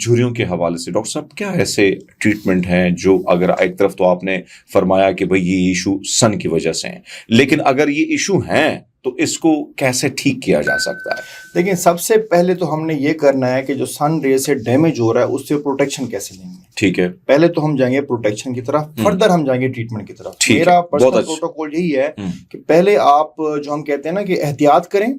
झुर्रियों के हवाले से डॉक्टर साहब क्या ऐसे ट्रीटमेंट हैं जो, अगर एक तरफ तो आपने फरमाया कि भाई ये इशू सन की वजह से हैं, लेकिन अगर ये इशू हैं तो इसको कैसे ठीक किया जा सकता है? देखिए, सबसे पहले तो हमने ये करना है कि जो सन रे से डैमेज हो रहा है उससे प्रोटेक्शन कैसे लेंगे। ठीक है, पहले तो हम जाएंगे प्रोटेक्शन की तरफ, फर्दर हम जाएंगे ट्रीटमेंट की तरफ। ठीक मेरा है, पर्सनल बहुत अच्छा। प्रोटोकॉल यही है कि पहले आप जो हम कहते हैं ना कि एहतियात करें,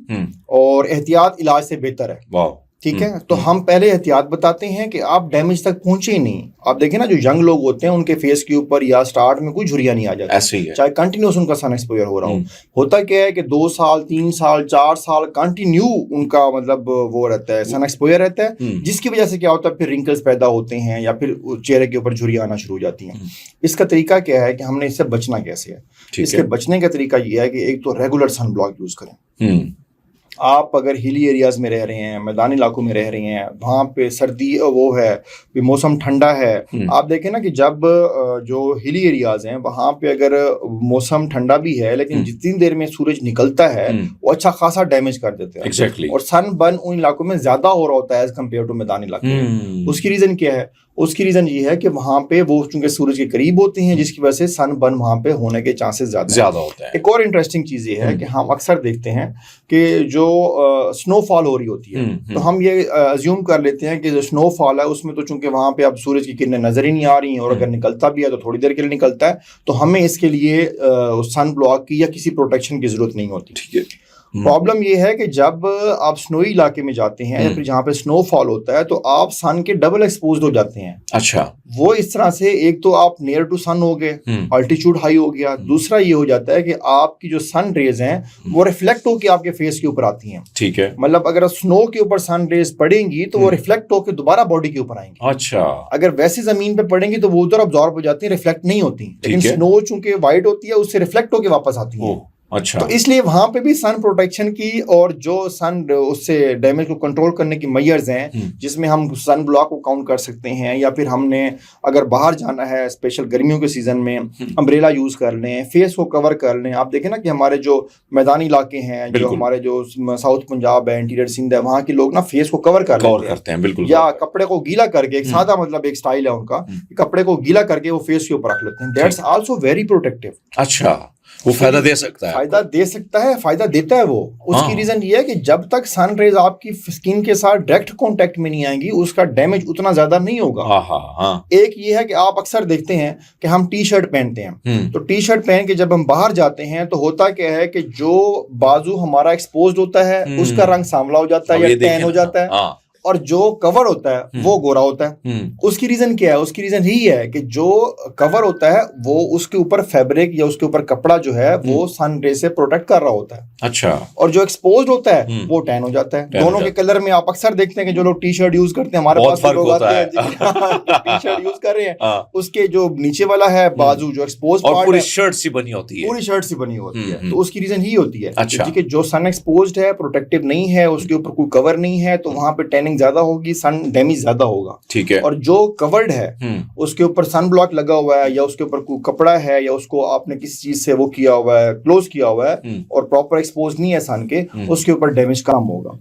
और एहतियात इलाज से बेहतर है। वाह, ठीक है, तो हम पहले एहतियात बताते हैं कि आप डैमेज तक पहुंचे ही नहीं। आप देखें ना, जो यंग लोग होते हैं उनके फेस के ऊपर या स्टार्ट में कोई झुर्रियां नहीं आ जाती, ऐसे ही है। चाहे कंटिन्यूस उनका सन एक्सपोजर हो रहा हो। होता क्या है कि 2 साल 3 साल 4 साल कंटिन्यू उनका मतलब वो रहता है, सन एक्सपोजर रहता है, जिसकी वजह से क्या होता है, फिर रिंकल्स पैदा होते हैं या फिर चेहरे के ऊपर झुर्रियां आना शुरू हो जाती हैं। इसका तरीका क्या है कि हमने इससे बचना कैसे है? इसके बचने का तरीका ये है कि एक तो रेगुलर सन ब्लॉक यूज करें। आप अगर हिली एरियाज में रह रहे हैं, मैदानी इलाकों में रह रहे हैं, वहाँ पे सर्दी वो है, मौसम ठंडा है, आप देखें ना कि जब जो हिली एरियाज हैं वहाँ पे अगर मौसम ठंडा भी है लेकिन जितनी देर में सूरज निकलता है वो अच्छा खासा डैमेज कर देते हैं। Exactly. और सन बर्न उन इलाकों में ज्यादा हो रहा होता है एज कम्पेयर टू मैदानी इलाके। उसकी रीजन क्या है? उसकी रीजन ये है कि वहां पे वो चूंकि सूरज के करीब होते हैं, जिसकी वजह से सन बर्न वहां पे होने के चांसेस ज्यादा होते हैं। एक और इंटरेस्टिंग चीज ये है कि हम अक्सर देखते हैं कि जो स्नोफॉल हो रही होती है, तो हम ये अज्यूम कर लेते हैं कि जो स्नोफॉल है उसमें तो चूंकि वहां पे अब सूरज की किरणें नजर ही नहीं आ रही हैं, और अगर निकलता भी है तो थोड़ी देर के लिए निकलता है, तो हमें इसके लिए सन ब्लॉक की या किसी प्रोटेक्शन की जरूरत नहीं होती। ठीक है। प्रॉब्लम ये है कि जब आप स्नोई इलाके में जाते हैं या फिर जहाँ पे स्नोफॉल होता है तो आप सन के डबल एक्सपोज हो जाते हैं। अच्छा, वो इस तरह से, एक तो आप नियर टू सन हो गए, अल्टीट्यूड हाई हो गया, दूसरा ये हो जाता है कि आपकी जो सन रेज हैं वो रिफ्लेक्ट होकर आपके फेस के ऊपर आती हैं। ठीक है, मतलब अगर स्नो के ऊपर सन रेज पड़ेंगी तो वो रिफ्लेक्ट होकर दोबारा बॉडी के ऊपर आएंगी। अच्छा, अगर वैसी जमीन पे पड़ेंगी तो वो उधर अब्जॉर्ब हो जाती है, रिफ्लेक्ट नहीं होती। लेकिन स्नो चूंकि व्हाइट होती है उससे रिफ्लेक्ट होकर वापस आती है। अच्छा, तो इसलिए वहां पे भी सन प्रोटेक्शन की और जो सन उससे डैमेज को कंट्रोल करने की मेजर्स हैं, जिसमें हम सन ब्लॉक को काउंट कर सकते हैं, या फिर हमने अगर बाहर जाना है स्पेशल गर्मियों के सीजन में अम्ब्रेला यूज कर लें, फेस को कवर कर लें। आप देखें ना कि हमारे जो मैदानी इलाके हैं, जो हमारे जो साउथ पंजाब है, इंटीरियर सिंध है, वहाँ के लोग ना फेस को कवर करते हैं, बिल्कुल, या कपड़े को गीला करके, एक सादा मतलब एक स्टाइल है उनका, कपड़े को गीला करके वो फेस के ऊपर रख लेते हैं। That's also very protective. अच्छा, वो फायदा दे सकता है, फायदा देता है वो। उसकी रीजन ये है कि जब तक सन रेज आपकी स्किन के साथ डायरेक्ट कांटेक्ट में नहीं आएंगी उसका डैमेज उतना ज्यादा नहीं होगा। एक ये है कि आप अक्सर देखते हैं कि हम टी शर्ट पहनते हैं, तो टी शर्ट पहन के जब हम बाहर जाते हैं तो होता क्या है कि जो बाजू हमारा एक्सपोज होता है उसका रंग सांवला हो जाता है या टैन हो जाता है, और जो कवर होता है वो गोरा होता है। उसकी रीजन क्या है? उसकी रीजन यही है कि जो कवर होता है वो उसके ऊपर फैब्रिक या उसके ऊपर कपड़ा जो है वो सन रे से प्रोटेक्ट कर रहा होता है। अच्छा, और जो एक्सपोज्ड होता है वो टैन हो जाता है। दोनों के कलर में आप अक्सर देखते हैं कि जो लोग टी शर्ट यूज करते हैं, हमारे पास लोग आते हैं टी शर्ट यूज कर रहे हैं, उसके जो नीचे वाला है बाजू जो एक्सपोज पार्ट है, पूरी शर्ट सी बनी होती है, पूरी शर्ट सी बनी होती है। तो उसकी रीजन ही होती है कि जो सन एक्सपोज्ड है, प्रोटेक्टिव नहीं है, उसके ऊपर कोई कवर नहीं है, तो वहां पे टैनिंग ज्यादा होगी, सन डैमेज ज्यादा होगा। ठीक है। और जो कवर्ड है उसके ऊपर सन ब्लॉक लगा हुआ है, या उसके ऊपर कोई कपड़ा है, या उसको आपने किसी चीज से वो किया हुआ है, क्लोज किया हुआ है, और प्रॉपर एक्सपोज नहीं है सन के, उसके ऊपर डैमेज कम होगा।